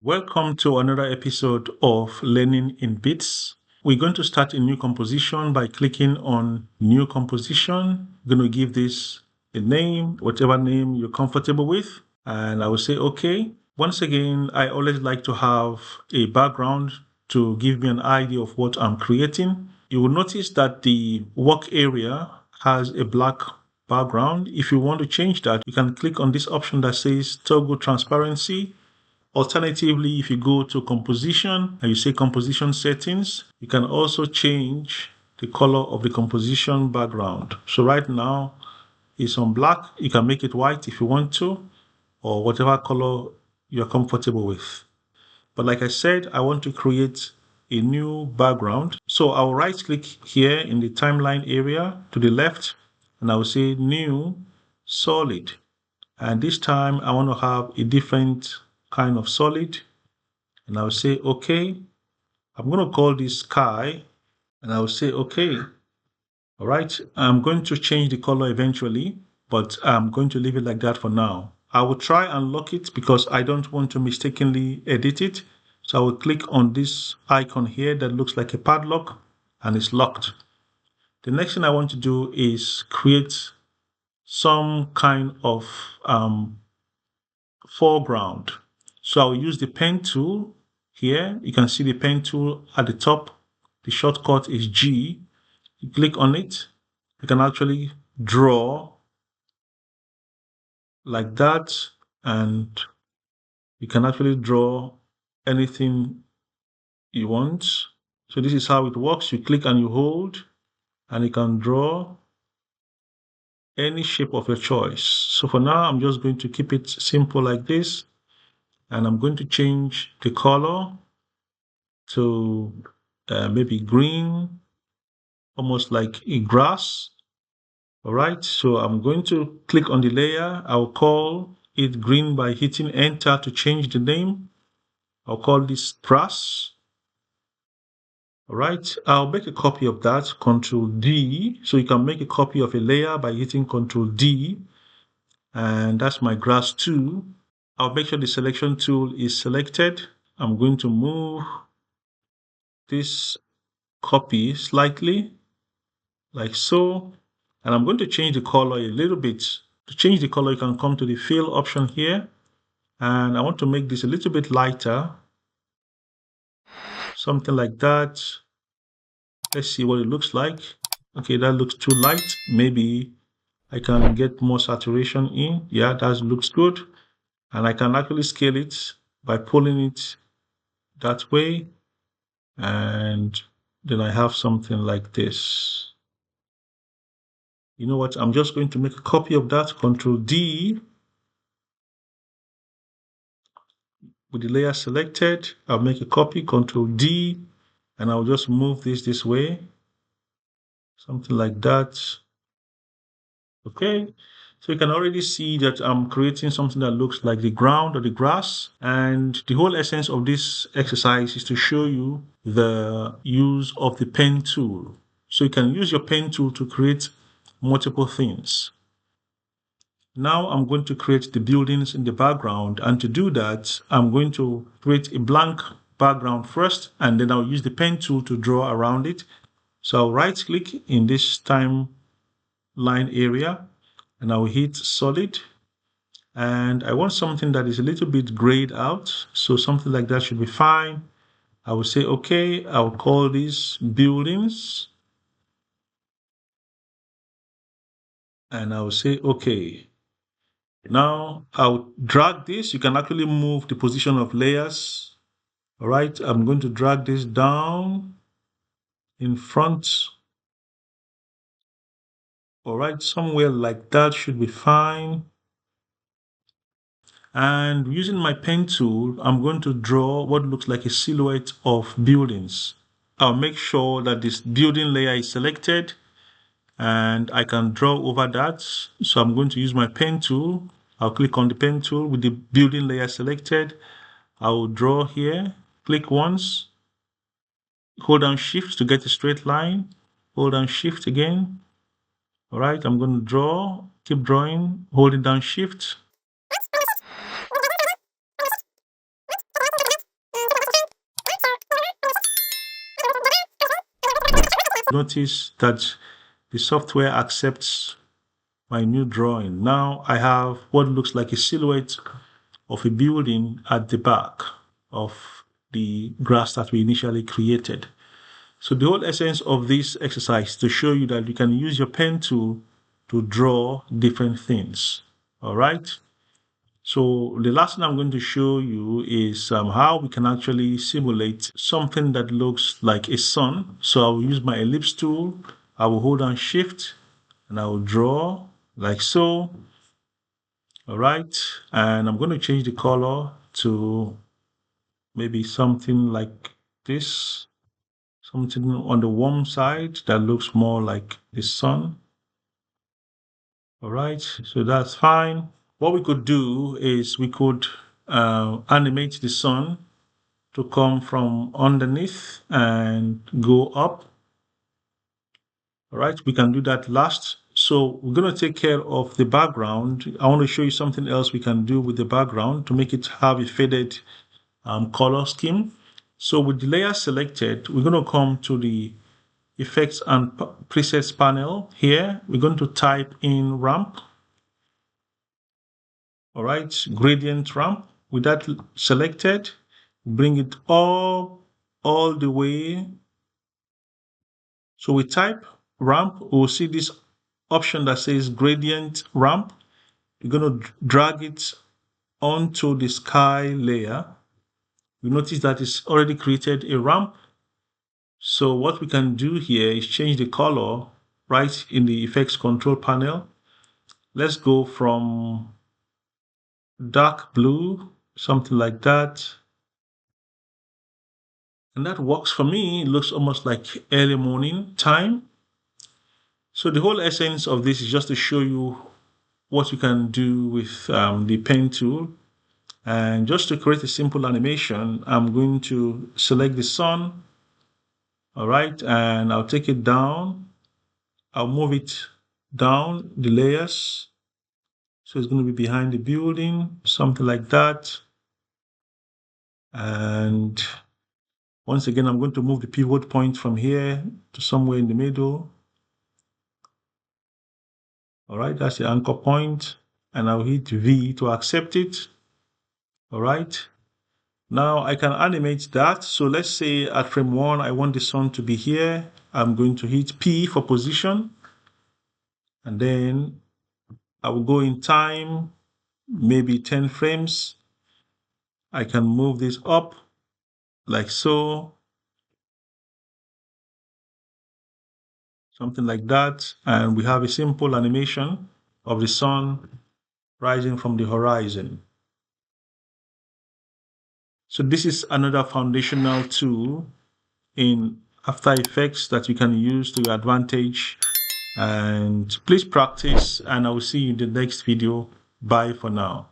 Welcome to another episode of Learning in Bits. We're going to start a new composition by clicking on New Composition. I'm going to give this a name, whatever name you're comfortable with, and I will say OK. Once again, I always like to have a background to give me an idea of what I'm creating. You will notice that the work area has a black background. If you want to change that, you can click on this option that says Toggle Transparency. Alternatively, if you go to composition and you say composition settings, you can also change the color of the composition background. So right now it's on black. You can make it white if you want to, or whatever color you're comfortable with. But like I said, I want to create a new background. So I'll right click here in the timeline area to the left, and I will say new solid. And this time I want to have a different kind of solid, and I'll say OK. I'm going to call this sky, and I'll say OK. All right, I'm going to change the color eventually, but I'm going to leave it like that for now. I will try and lock it because I don't want to mistakenly edit it. So I will click on this icon here that looks like a padlock, and it's locked. The next thing I want to do is create some kind of foreground. So I'll use the pen tool here. You can see the pen tool at the top. The shortcut is G. You click on it. You can actually draw like that, and you can actually draw anything you want. So this is how it works. You click and you hold, and you can draw any shape of your choice. So for now, I'm just going to keep it simple like this, and I'm going to change the color to maybe green, almost like a grass. All right, so I'm going to click on the layer. I'll call it green by hitting enter to change the name. I'll call this grass. All right, I'll make a copy of that, Control D. So you can make a copy of a layer by hitting Control D, and that's my grass 2. I'll make sure the selection tool is selected. I'm going to move this copy slightly, like so, and I'm going to change the color a little bit. To change the color, you can come to the fill option here, and I want to make this a little bit lighter, something like that. Let's see what it looks like. Okay, that looks too light. Maybe I can get more saturation in. Yeah, that looks good. And I can actually scale it by pulling it that way. And then I have something like this. You know what? I'm just going to make a copy of that. Control D. With the layer selected, I'll make a copy. Control D. And I'll just move this way. Something like that. Okay. So you can already see that I'm creating something that looks like the ground or the grass. And the whole essence of this exercise is to show you the use of the pen tool. So you can use your pen tool to create multiple things. Now I'm going to create the buildings in the background. And to do that, I'm going to create a blank background first, and then I'll use the pen tool to draw around it. So I'll right click in this timeline area, and I'll hit solid, and I want something that is a little bit grayed out, so something like that should be fine. I will say okay. I'll call these buildings, and I will say okay. Now I'll drag this. You can actually move the position of layers. All right, I'm going to drag this down in front. All right, somewhere like that should be fine. And using my pen tool, I'm going to draw what looks like a silhouette of buildings. I'll make sure that this building layer is selected, and I can draw over that. So I'm going to use my pen tool. I'll click on the pen tool with the building layer selected. I will draw here, click once, hold down shift to get a straight line, hold down shift again. All right, I'm going to draw, keep drawing, holding down shift. Notice that the software accepts my new drawing. Now I have what looks like a silhouette of a building at the back of the grass that we initially created. So the whole essence of this exercise is to show you that you can use your pen tool to draw different things. All right. So the last thing I'm going to show you is how we can actually simulate something that looks like a sun. So I'll use my ellipse tool. I will hold down Shift and I will draw like so. All right. And I'm going to change the color to maybe something like this. Something on the warm side that looks more like the sun. All right, so that's fine. What we could do is we could animate the sun to come from underneath and go up. All right, we can do that last. So we're going to take care of the background. I want to show you something else we can do with the background to make it have a faded color scheme. So with the layer selected, we're going to come to the Effects and Presets panel. Here, we're going to type in ramp. All right, gradient ramp. With that selected, bring it all the way. So we type ramp, we'll see this option that says gradient ramp. You're going to drag it onto the sky layer. You notice that it's already created a ramp. So what we can do here is change the color right in the effects control panel. Let's go from dark blue, something like that. And that works for me. It looks almost like early morning time. So the whole essence of this is just to show you what you can do with the pen tool. And just to create a simple animation, I'm going to select the sun. All right, and I'll take it down. I'll move it down the layers. So it's going to be behind the building, something like that. And once again, I'm going to move the pivot point from here to somewhere in the middle. All right, that's the anchor point. And I'll hit V to accept it. All right. Now I can animate that. So let's say at frame 1, I want the sun to be here. I'm going to hit P for position. And then I will go in time, maybe 10 frames. I can move this up like so. Something like that. And we have a simple animation of the sun rising from the horizon. So this is another foundational tool in After Effects that you can use to your advantage. And please practice, and I will see you in the next video. Bye for now.